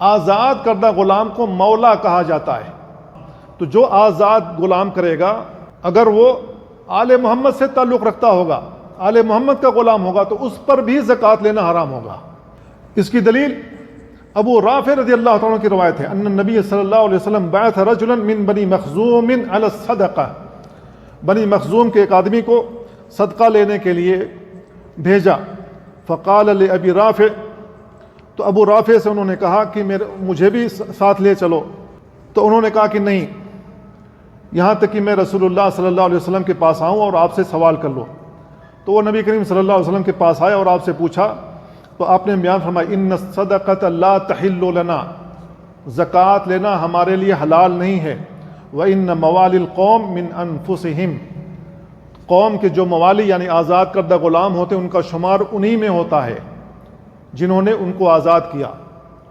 आज़ाद करदा ग़ुलाम को मौला कहा जाता है। तो जो आज़ाद ग़ुलाम करेगा, अगर वो आले मोहम्मद से ताल्लुक़ रखता होगा, आले मोहम्मद का ग़ुलाम होगा, तो उस पर भी ज़कात लेना हराम होगा। इसकी दलील अबू राफ़े रज़ियल्लाहु तआला की रवायत है, अन्ना नबी सल्लल्लाहु अलैहि वसल्लम बअथ रजुलन मिन बनी मखज़ूम अला सदक़ा, बनी मखज़ूम के एक आदमी को सदका लेने के लिए भेजा। फ़क़ाल ले अबी राफ़े, तो अबू राफ़े से उन्होंने कहा कि मुझे भी साथ ले चलो। तो उन्होंने कहा कि नहीं, यहाँ तक कि मैं रसूलुल्लाह सल्लल्लाहु अलैहि वसल्लम के पास आऊँ और आपसे सवाल कर लो। तो वो नबी करीम सल्लल्लाहु अलैहि वसल्लम के पास आए और आपसे पूछा, तो आपने बयान फरमाया, इन्न सदक़त ला तहिल्लु लना, ज़कात लेना हमारे लिए हलाल नहीं है। व इन्न मवालिल कौम मिन अनफुसिहिम, कौम के जो मवाली यानी आज़ाद करदा ग़ुलाम होते हैं, उनका शुमार उन्हीं में होता है जिन्होंने उनको आज़ाद किया।